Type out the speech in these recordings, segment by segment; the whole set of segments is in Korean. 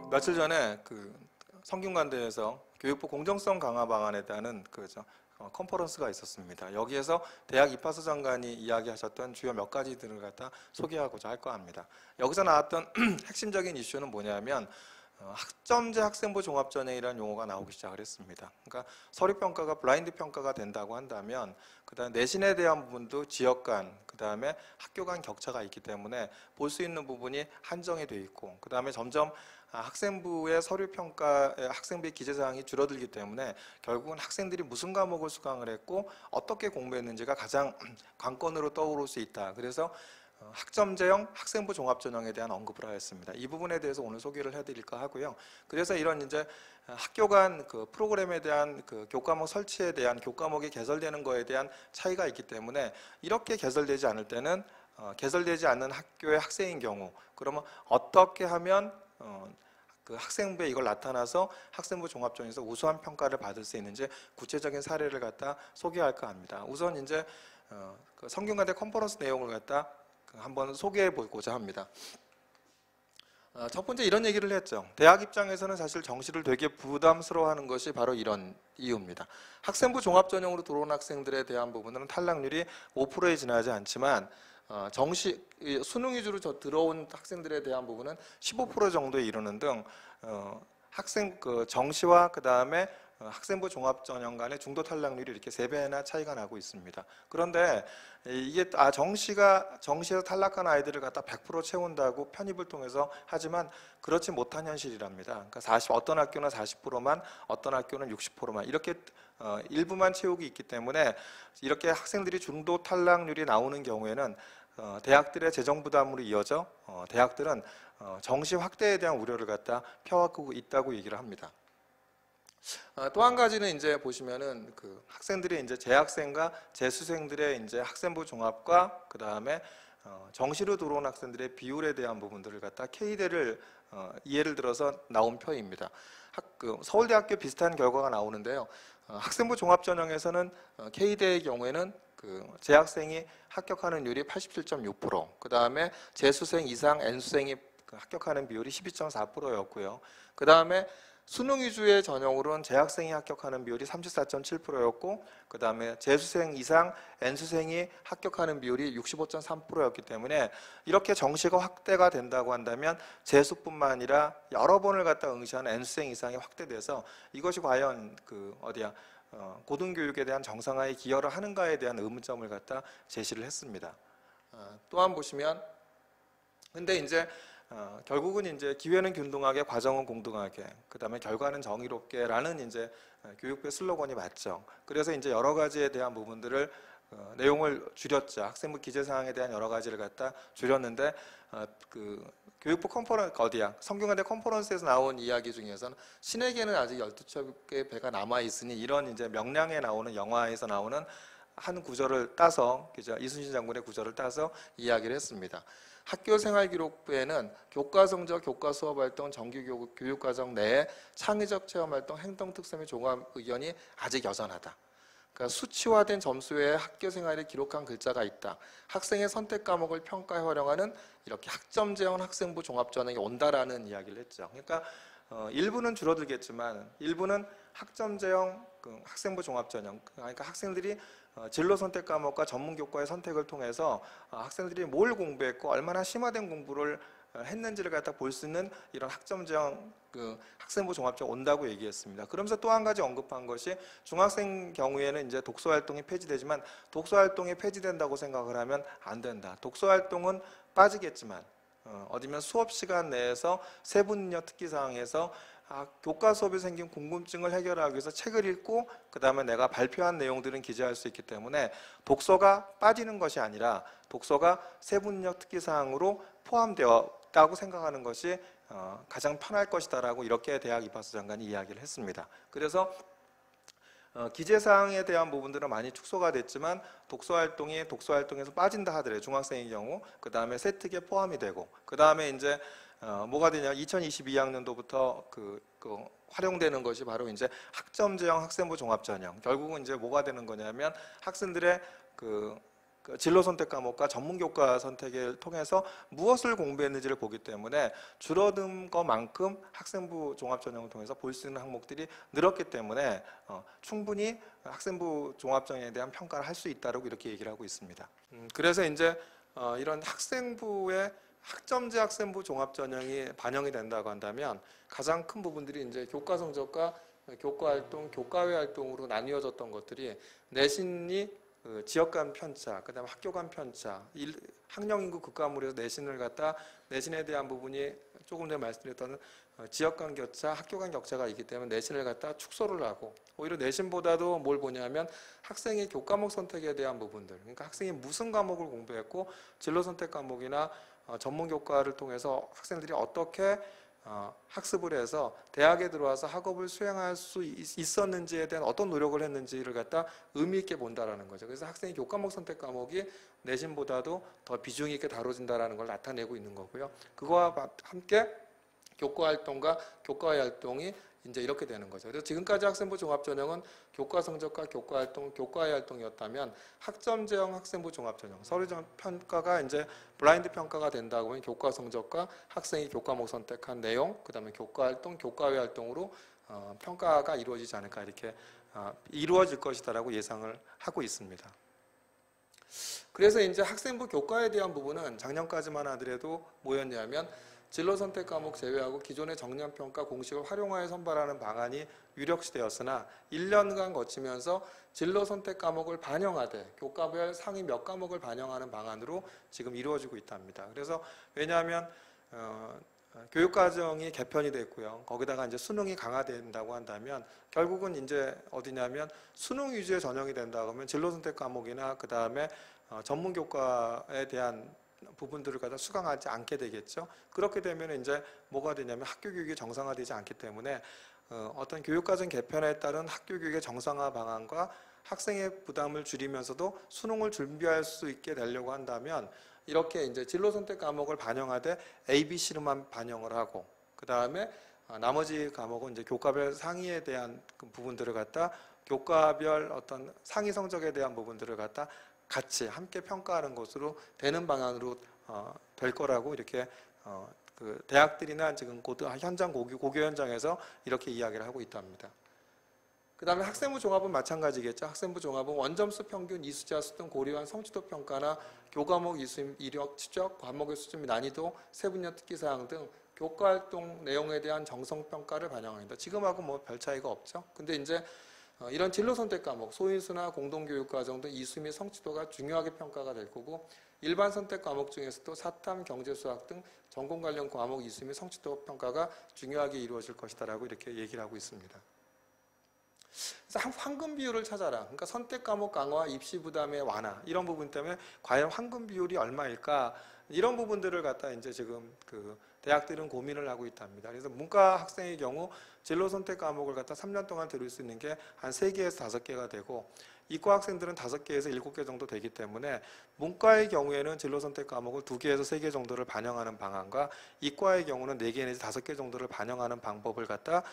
며칠 전에 성균관대에서 교육부 공정성 강화 방안에 대한 컨퍼런스가 있었습니다. 여기에서 대학 입학처 장관이 이야기하셨던 주요 몇 가지들을 갖다 소개하고자 할 거 합니다. 여기서 나왔던 핵심적인 이슈는 뭐냐면 학점제 학생부 종합전형이라는 용어가 나오기 시작을 했습니다. 그러니까 서류평가가 블라인드 평가가 된다고 한다면 그다음 내신에 대한 부분도 지역 간, 그다음에 학교 간 격차가 있기 때문에 볼 수 있는 부분이 한정이 돼 있고 그다음에 점점 학생부의 서류평가의 학생부의 기재사항이 줄어들기 때문에 결국은 학생들이 무슨 과목을 수강을 했고 어떻게 공부했는지가 가장 관건으로 떠오를 수 있다. 그래서 학점제형 학생부 종합전형에 대한 언급을 하였습니다. 이 부분에 대해서 오늘 소개를 해드릴까 하고요. 그래서 이런 이제 학교 간 프로그램에 대한 교과목 설치에 대한 교과목이 개설되는 거에 대한 차이가 있기 때문에 이렇게 개설되지 않을 때는 개설되지 않는 학교의 학생인 경우 그러면 어떻게 하면 학생부에 이걸 나타나서 학생부 종합전형에서 우수한 평가를 받을 수 있는지 구체적인 사례를 갖다 소개할까 합니다. 우선 이제 성균관대 컨퍼런스 내용을 갖다 한번 소개해 보고자 합니다. 첫 번째 이런 얘기를 했죠. 대학 입장에서는 사실 정시를 되게 부담스러워하는 것이 바로 이런 이유입니다. 학생부 종합전형으로 들어온 학생들에 대한 부분은 탈락률이 5%에 지나지 않지만 정시 수능 위주로 들어온 학생들에 대한 부분은 15% 정도에 이르는 등 학생 정시와 그 다음에 학생부 종합전형 간의 중도 탈락률이 이렇게 3배나 차이가 나고 있습니다. 그런데 이게 정시에서 탈락한 아이들을 갖다 100% 채운다고 편입을 통해서 하지만 그렇지 못한 현실이랍니다. 그러니까 어떤 학교는 40%만, 어떤 학교는 60%만 이렇게 일부만 채우기 있기 때문에 이렇게 학생들이 중도 탈락률이 나오는 경우에는 대학들의 재정 부담으로 이어져 대학들은 정시 확대에 대한 우려를 갖다 펴안고 있다고 얘기를 합니다. 또 한 가지는 이제 보시면은 학생들이 이제 재학생과 재수생들의 이제 학생부 종합과 그 다음에 정시로 들어온 학생들의 비율에 대한 부분들을 갖다 K대를 예를 들어서 나온 표입니다. 서울대학교 비슷한 결과가 나오는데요. 학생부 종합전형에서는 K대의 경우에는 재학생이 합격하는 율이 87.6%, 그 다음에 재수생 이상 N수생이 합격하는 비율이 12.4%였고요. 그 다음에 수능 위주의 전형으로는 재학생이 합격하는 비율이 34.7%였고 그 다음에 재수생 이상 N수생이 합격하는 비율이 65.3%였기 때문에 이렇게 정시가 확대가 된다고 한다면 재수뿐만 아니라 여러 번을 갖다 응시하는 N수생 이상이 확대돼서 이것이 과연 고등교육에 대한 정상화에 기여를 하는가에 대한 의문점을 갖다 제시를 했습니다. 또한 보시면 근데 이제 결국은 이제 기회는 균등하게, 과정은 공정하게, 그 다음에 결과는 정의롭게라는 이제 교육부의 슬로건이 맞죠. 그래서 이제 여러 가지에 대한 부분들을 내용을 줄였죠. 학생부 기재사항에 대한 여러 가지를 갖다 줄였는데 교육부 성균관대 컨퍼런스에서 나온 이야기 중에서는 신에게는 아직 12척의 배가 남아 있으니 이런 이제 명량에 나오는 영화에서 나오는 한 구절을 따서 이순신 장군의 구절을 따서 이야기를 했습니다. 학교생활기록부에는 교과성적 교과수업활동, 정규교육과정 내에 창의적 체험활동, 행동특성 및 종합의견이 아직 여전하다. 그러니까 수치화된 점수 외에 학교생활에 기록한 글자가 있다. 학생의 선택 과목을 평가에 활용하는 이렇게 학점제형 학생부 종합전형이 온다라는 이야기를 했죠. 그러니까 일부는 줄어들겠지만 일부는 학점제형 학생부 종합전형, 그러니까 학생들이 진로 선택 과목과 전문 교과의 선택을 통해서 학생들이 뭘 공부했고 얼마나 심화된 공부를 했는지를 갖다 볼 수 있는 이런 학점제형 학생부 종합전형 온다고 얘기했습니다. 그러면서 또 한 가지 언급한 것이 중학생 경우에는 이제 독서 활동이 폐지되지만 독서 활동이 폐지된다고 생각을 하면 안 된다. 독서 활동은 빠지겠지만 어디면 수업 시간 내에서 세분인력 특기사항에서 교과 수업에 생긴 궁금증을 해결하기 위해서 책을 읽고 그 다음에 내가 발표한 내용들은 기재할 수 있기 때문에 독서가 빠지는 것이 아니라 독서가 세분인력 특기사항으로 포함되었다고 생각하는 것이 가장 편할 것이다라고 이렇게 대학 입학처 장관이 이야기를 했습니다. 그래서 기재사항에 대한 부분들은 많이 축소가 됐지만 독서활동이 독서활동에서 빠진다 하더라도 중학생의 경우 그 다음에 세특에 포함이 되고 그 다음에 이제 뭐가 되냐 2022학년도부터 활용되는 것이 바로 이제 학점제형 학생부 종합전형 결국은 이제 뭐가 되는 거냐면 학생들의 그 진로 선택 과목과 전문 교과 선택을 통해서 무엇을 공부했는지를 보기 때문에 줄어든 것만큼 학생부 종합전형을 통해서 볼 수 있는 항목들이 늘었기 때문에 충분히 학생부 종합전형에 대한 평가를 할 수 있다고 이렇게 얘기를 하고 있습니다. 그래서 이제 이런 학생부의 학점제 학생부 종합전형이 반영이 된다고 한다면 가장 큰 부분들이 이제 교과 성적과 교과 활동, 교과외 활동으로 나뉘어졌던 것들이 내신이 지역 간 편차, 그다음에 학교 간 편차, 학령 인구 급감으로 해서 내신을 갖다 내신에 대한 부분이 조금 전에 말씀드렸던 지역 간 격차, 학교 간 격차가 있기 때문에 내신을 갖다 축소를 하고 오히려 내신보다도 뭘 보냐면 학생의 교과목 선택에 대한 부분들, 그러니까 학생이 무슨 과목을 공부했고 진로 선택 과목이나 전문 교과를 통해서 학생들이 어떻게 학습을 해서 대학에 들어와서 학업을 수행할 수 있었는지에 대한 어떤 노력을 했는지를 갖다 의미 있게 본다라는 거죠. 그래서 학생의 교과목 선택 과목이 내신보다도 더 비중 있게 다뤄진다라는 걸 나타내고 있는 거고요. 그거와 함께 교과 활동과 교과외 활동이 이제 이렇게 되는 거죠. 그래서 지금까지 학생부 종합전형은 교과 성적과 교과 활동, 교과외 활동이었다면 학점제형 학생부 종합전형, 서류 평가가 이제 블라인드 평가가 된다고 하면 교과 성적과 학생이 교과목 선택한 내용, 그다음에 교과 활동, 교과외 활동으로 평가가 이루어지지 않을까 이렇게 이루어질 것이다라고 예상을 하고 있습니다. 그래서 이제 학생부 교과에 대한 부분은 작년까지만 하더라도 뭐였냐면 진로 선택 과목 제외하고 기존의 정량평가 공식을 활용하여 선발하는 방안이 유력시되었으나 1년간 거치면서 진로 선택 과목을 반영하되 교과별 상위 몇 과목을 반영하는 방안으로 지금 이루어지고 있답니다. 그래서 왜냐하면 교육과정이 개편이 됐고요. 거기다가 이제 수능이 강화된다고 한다면 결국은 이제 어디냐면 수능 위주의 전형이 된다고 하면 진로 선택 과목이나 그 다음에 전문 교과에 대한 부분들을 갖다 수강하지 않게 되겠죠. 그렇게 되면 이제 뭐가 되냐면 학교 교육이 정상화되지 않기 때문에 어떤 교육과정 개편에 따른 학교 교육의 정상화 방안과 학생의 부담을 줄이면서도 수능을 준비할 수 있게 되려고 한다면 이렇게 이제 진로 선택 과목을 반영하되 A, B, C로만 반영을 하고 그 다음에 나머지 과목은 이제 교과별 상위에 대한 그 부분들을 갖다 교과별 어떤 상위 성적에 대한 부분들을 갖다 같이 함께 평가하는 것으로 되는 방안으로 될 거라고 이렇게 그 대학들이나 지금 현장 고교 현장에서 이렇게 이야기를 하고 있답니다. 그 다음에 학생부 종합은 마찬가지겠죠. 학생부 종합은 원점수 평균, 이수자수 등 고려한 성취도 평가나 교과목 이력, 지적, 과목의 수준 및 난이도, 세분야 특기사항 등 교과활동 내용에 대한 정성평가를 반영합니다. 지금하고 뭐 별 차이가 없죠. 근데 이제 이런 진로 선택 과목, 소인수나 공동교육과정 등 이수 및 성취도가 중요하게 평가가 될 거고 일반 선택 과목 중에서도 사탐, 경제수학 등 전공 관련 과목 이수 및 성취도 평가가 중요하게 이루어질 것이다라고 이렇게 얘기를 하고 있습니다. 그래서 황금 비율을 찾아라. 그러니까 선택 과목 강화, 입시 부담의 완화 이런 부분 때문에 과연 황금 비율이 얼마일까? 이런 부분들을 갖다 이제 지금 그 대학들은 고민을 하고 있답니다. 그래서 문과 학생의 경우 진로 선택 과목을 갖다 3년 동안 들을 수 있는 게 한 3개에서 5개가 되고 이과 학생들은 5개에서 7개 정도 되기 때문에 문과의 경우에는 진로 선택 과목을 2개에서 3개 정도를 반영하는 방안과 이과의 경우는 4개 내지 5개 정도를 반영하는 방법을 갖다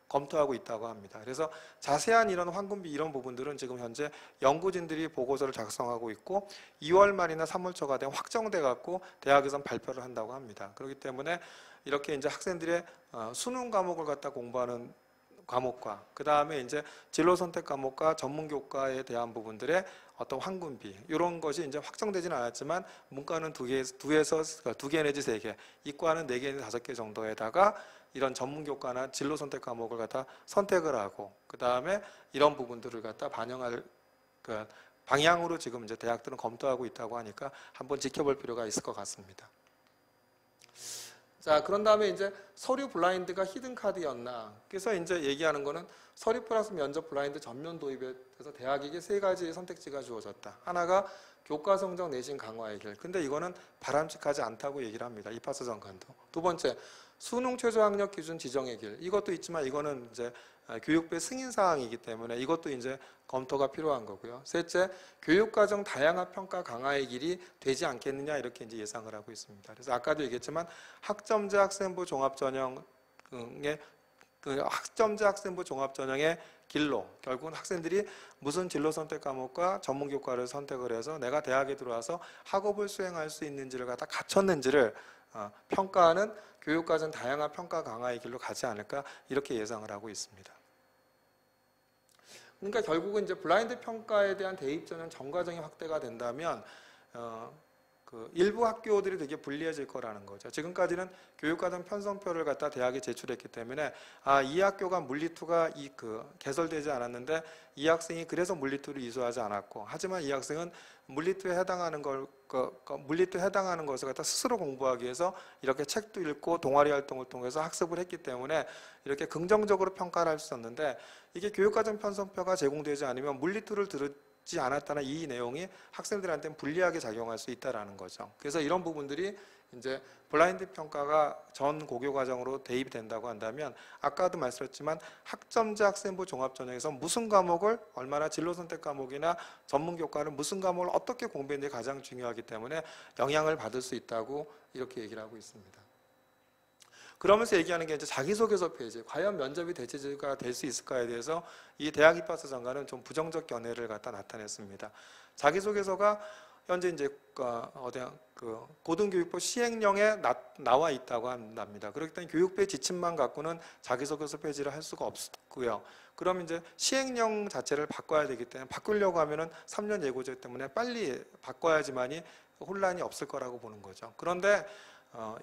검토하고 있다고 합니다. 그래서 자세한 이런 황금비 이런 부분들은 지금 현재 연구진들이 보고서를 작성하고 있고 2월 말이나 3월 초가 되면 확정돼 갖고 대학에선 발표를 한다고 합니다. 그렇기 때문에 이렇게 이제 학생들의 수능 과목을 갖다 공부하는 과목과 그 다음에 이제 진로 선택 과목과 전문 교과에 대한 부분들의 어떤 황금비 이런 것이 이제 확정되지는 않았지만 문과는 2개 내지 3개, 이과는 4개 내지 5개 정도에다가 이런 전문 교과나 진로 선택 과목을 갖다 선택을 하고 그 다음에 이런 부분들을 갖다 반영할 그 방향으로 지금 이제 대학들은 검토하고 있다고 하니까 한번 지켜볼 필요가 있을 것 같습니다. 자, 그런 다음에 이제 서류 블라인드가 히든 카드였나? 그래서 이제 얘기하는 거는 서류 플러스 면접 블라인드 전면 도입에 대해서 대학에게 3가지 선택지가 주어졌다. 하나가 교과 성적 내신 강화의 길. 근데 이거는 바람직하지 않다고 얘기를 합니다. 이파스 장관도. 두 번째, 수능 최저 학력 기준 지정의 길. 이것도 있지만 이거는 이제 교육부의 승인 사항이기 때문에 이것도 이제 검토가 필요한 거고요. 셋째, 교육과정 다양한 평가 강화의 길이 되지 않겠느냐 이렇게 이제 예상을 하고 있습니다. 그래서 아까도 얘기했지만 학점제 학생부 종합전형의 학점제 학생부 종합전형의 길로, 결국은 학생들이 무슨 진로 선택 과목과 전문 교과를 선택을 해서 내가 대학에 들어와서 학업을 수행할 수 있는지를 갖다 갖췄는지를 평가하는 교육과정 다양한 평가 강화의 길로 가지 않을까 이렇게 예상을 하고 있습니다. 그러니까 결국은 이제 블라인드 평가에 대한 대입 전형 전 과정이 확대가 된다면 일부 학교들이 되게 불리해질 거라는 거죠. 지금까지는 교육과정 편성표를 갖다 대학에 제출했기 때문에 이 학교가 물리2가 개설되지 않았는데 이 학생이 그래서 물리2를 이수하지 않았고, 하지만 이 학생은 물리2에 해당하는 것을 갖다 스스로 공부하기 위해서 이렇게 책도 읽고 동아리 활동을 통해서 학습을 했기 때문에 이렇게 긍정적으로 평가를 할 수 있었는데, 이게 교육과정 편성표가 제공되지 않으면 물리2를 들지 않았다는 이 내용이 학생들한테는 불리하게 작용할 수 있다는 거죠. 그래서 이런 부분들이 이제 블라인드 평가가 전 고교 과정으로 대입이 된다고 한다면, 아까도 말씀드렸지만 학점제 학생부 종합전형에서 무슨 과목을 얼마나 진로 선택 과목이나 전문 교과를 무슨 과목을 어떻게 공부했는지 가장 중요하기 때문에 영향을 받을 수 있다고 이렇게 얘기를 하고 있습니다. 그러면서 얘기하는 게 이제 자기소개서 페이지, 과연 면접이 대체제가 될 수 있을까에 대해서 이 대학 입학처 장관은 좀 부정적 견해를 갖다 나타냈습니다. 자기소개서가 현재 이제 고등교육부 시행령에 나와 있다고 한답니다. 그렇기 때문에 교육부의 지침만 갖고는 자기소개서 페이지를 할 수가 없고요. 그럼 이제 시행령 자체를 바꿔야 되기 때문에 바꾸려고 하면은 3년 예고제 때문에 빨리 바꿔야지만이 혼란이 없을 거라고 보는 거죠. 그런데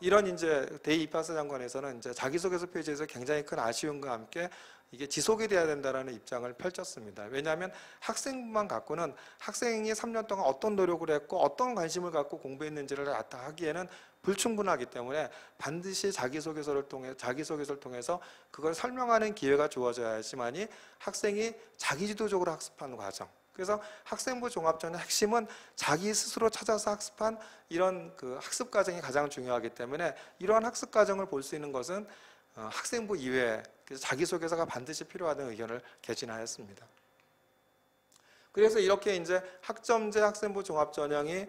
이런 이제 대입학처 장관에서는 이제 자기소개서 페이지에서 굉장히 큰 아쉬움과 함께 이게 지속이 돼야 된다라는 입장을 펼쳤습니다. 왜냐하면 학생부만 갖고는 학생이 3년 동안 어떤 노력을 했고 어떤 관심을 갖고 공부했는지를 나타내기에는 불충분하기 때문에 반드시 자기소개서를 통해서 그걸 설명하는 기회가 주어져야지만이 학생이 자기주도적으로 학습하는 과정. 그래서 학생부 종합전의 핵심은 자기 스스로 찾아서 학습한 이런 학습 과정이 가장 중요하기 때문에 이러한 학습 과정을 볼 수 있는 것은 학생부 이외에 자기소개서가 반드시 필요하다는 의견을 개진하였습니다. 그래서 이렇게 이제 학점제 학생부 종합전형이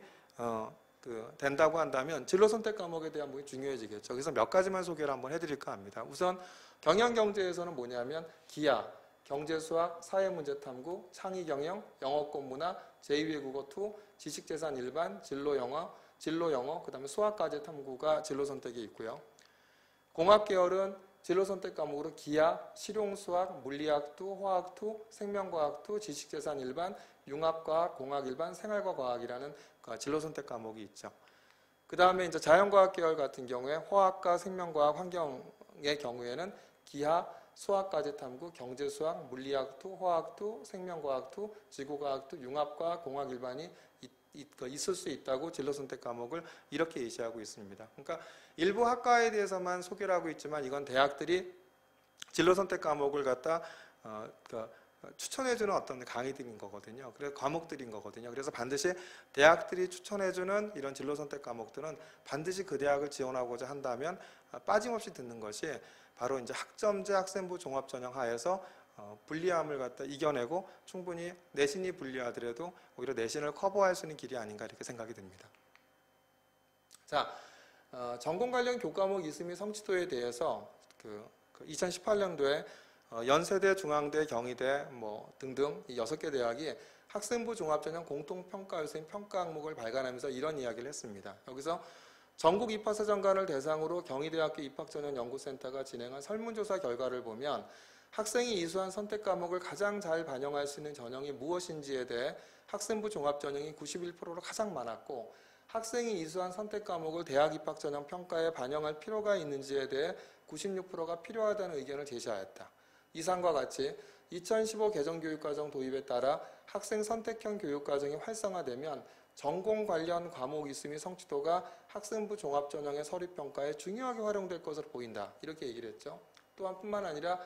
된다고 한다면 진로 선택 과목에 대한 부분이 중요해지겠죠. 그래서 몇 가지만 소개를 한번 해드릴까 합니다. 우선 경영경제에서는 뭐냐면 기하, 경제수학, 사회문제탐구, 창의경영, 영어권문화, 제2외국어2, 지식재산 일반, 진로영어, 그 다음에 수학과제 탐구가 진로선택에 있고요. 공학계열은 진로선택 과목으로 기하, 실용수학, 물리학2, 화학2, 생명과학2, 지식재산 일반, 융합과학, 공학 일반, 생활과 과학이라는 진로선택 과목이 있죠. 그 다음에 이제 자연과학 계열 같은 경우에 화학과, 생명과학, 환경의 경우에는 기하, 수학과제 탐구, 경제수학, 물리학2, 화학2, 생명과학2, 지구과학2, 융합과학, 공학 일반이 있을 수 있다고 진로선택 과목을 이렇게 예시하고 있습니다. 그러니까 일부 학과에 대해서만 소개를 하고 있지만 이건 대학들이 진로선택 과목을 갖다 추천해주는 어떤 강의들인 거거든요. 그래서 과목들인 거거든요. 그래서 반드시 대학들이 추천해주는 이런 진로선택 과목들은 반드시 그 대학을 지원하고자 한다면 빠짐없이 듣는 것이 바로 이제 학점제 학생부 종합전형 하에서 불리함을 갖다 이겨내고 충분히 내신이 불리하더라도 오히려 내신을 커버할 수 있는 길이 아닌가 이렇게 생각이 듭니다. 자, 전공 관련 교과목 이수 및 성취도에 대해서 2018년도에 연세대, 중앙대, 경희대 등등 이 6개 대학이 학생부 종합전형 공통평가 요소인 평가 항목을 발간하면서 이런 이야기를 했습니다. 여기서 전국 입학처 장관을 대상으로 경희대학교 입학전형연구센터가 진행한 설문조사 결과를 보면 학생이 이수한 선택 과목을 가장 잘 반영할 수 있는 전형이 무엇인지에 대해 학생부 종합전형이 91%로 가장 많았고, 학생이 이수한 선택 과목을 대학 입학전형 평가에 반영할 필요가 있는지에 대해 96%가 필요하다는 의견을 제시하였다. 이상과 같이 2015 개정교육과정 도입에 따라 학생 선택형 교육과정이 활성화되면 전공 관련 과목 이수 및 성취도가 학생부 종합전형의 서류평가에 중요하게 활용될 것으로 보인다. 이렇게 얘기를 했죠. 또한 뿐만 아니라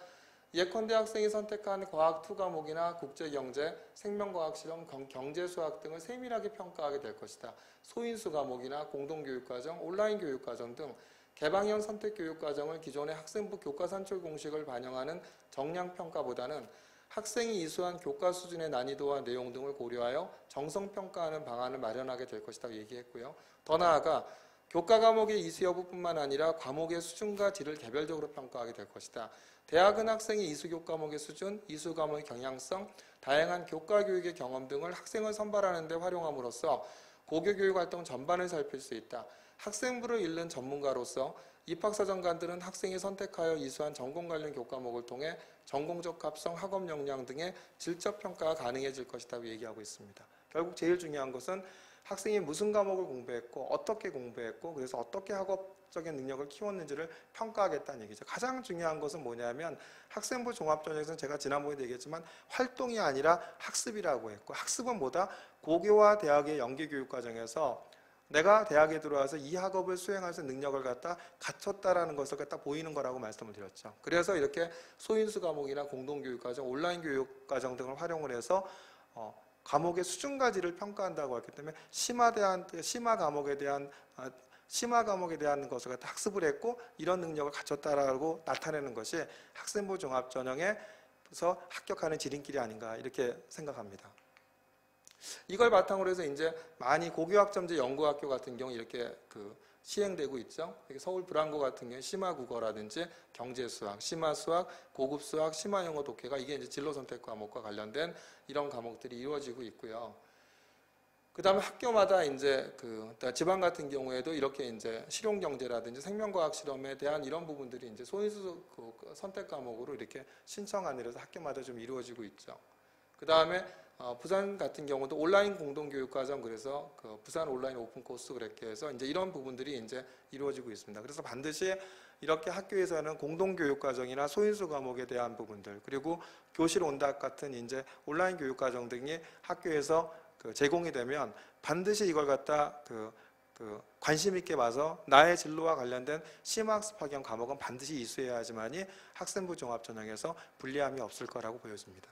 예컨대 학생이 선택한 과학 2 과목이나 국제경제, 생명과학실험, 경제수학 등을 세밀하게 평가하게 될 것이다. 소인수 과목이나 공동교육과정, 온라인 교육과정 등 개방형 선택교육과정을 기존의 학생부 교과산출 공식을 반영하는 정량평가보다는 학생이 이수한 교과 수준의 난이도와 내용 등을 고려하여 정성평가하는 방안을 마련하게 될 것이라고 얘기했고요. 더 나아가 교과 과목의 이수 여부뿐만 아니라 과목의 수준과 질을 개별적으로 평가하게 될 것이다. 대학은 학생의 이수 교과목의 수준, 이수 과목의 경향성, 다양한 교과 교육의 경험 등을 학생을 선발하는 데 활용함으로써 고교 교육 활동 전반을 살필 수 있다. 학생부를 잃는 전문가로서 입학사정관들은 학생이 선택하여 이수한 전공 관련 교과목을 통해 전공적 합성, 학업 역량 등의 질적 평가가 가능해질 것이라고 얘기하고 있습니다. 결국 제일 중요한 것은 학생이 무슨 과목을 공부했고 어떻게 공부했고 그래서 어떻게 학업적인 능력을 키웠는지를 평가하겠다는 얘기죠. 가장 중요한 것은 뭐냐면 학생부 종합전형에서는 제가 지난번에도 얘기했지만 활동이 아니라 학습이라고 했고 학습은 뭐다? 고교와 대학의 연계교육과정에서 내가 대학에 들어와서 이 학업을 수행할 수 있는 능력을 갖췄다라는 것을 보이는 거라고 말씀을 드렸죠. 그래서 이렇게 소인수 과목이나 공동교육과정, 온라인 교육과정 등을 활용을 해서 과목의 수준과 질을 평가한다고 했기 때문에 심화 과목에 대한 것을 학습을 했고 이런 능력을 갖췄다라고 나타내는 것이 학생부 종합전형에서 합격하는 지름길이 아닌가 이렇게 생각합니다. 이걸 바탕으로 해서 이제 많이 고교학점제 연구학교 같은 경우 이렇게 시행되고 있죠. 서울 브랑고 같은 경우 심화국어라든지 경제수학, 심화수학, 고급수학, 심화영어 독해가 이게 이제 진로선택 과목과 관련된 이런 과목들이 이루어지고 있고요. 그 다음에 학교마다 이제 지방 같은 경우에도 이렇게 이제 실용경제라든지 생명과학 실험에 대한 이런 부분들이 이제 소인수 선택 과목으로 이렇게 신청안을 해서 학교마다 좀 이루어지고 있죠. 그 다음에 부산 같은 경우도 온라인 공동교육과정 그래서 부산 온라인 오픈코스 그렇게 해서 이제 이런 부분들이 이제 이루어지고 있습니다. 그래서 반드시 이렇게 학교에서는 공동교육과정이나 소인수 과목에 대한 부분들 그리고 교실 온답 같은 이제 온라인 교육과정 등이 학교에서 제공이 되면 반드시 이걸 관심 있게 봐서 나의 진로와 관련된 심화학습학연 과목은 반드시 이수해야 하지만이 학생부 종합전형에서 불리함이 없을 거라고 보여집니다.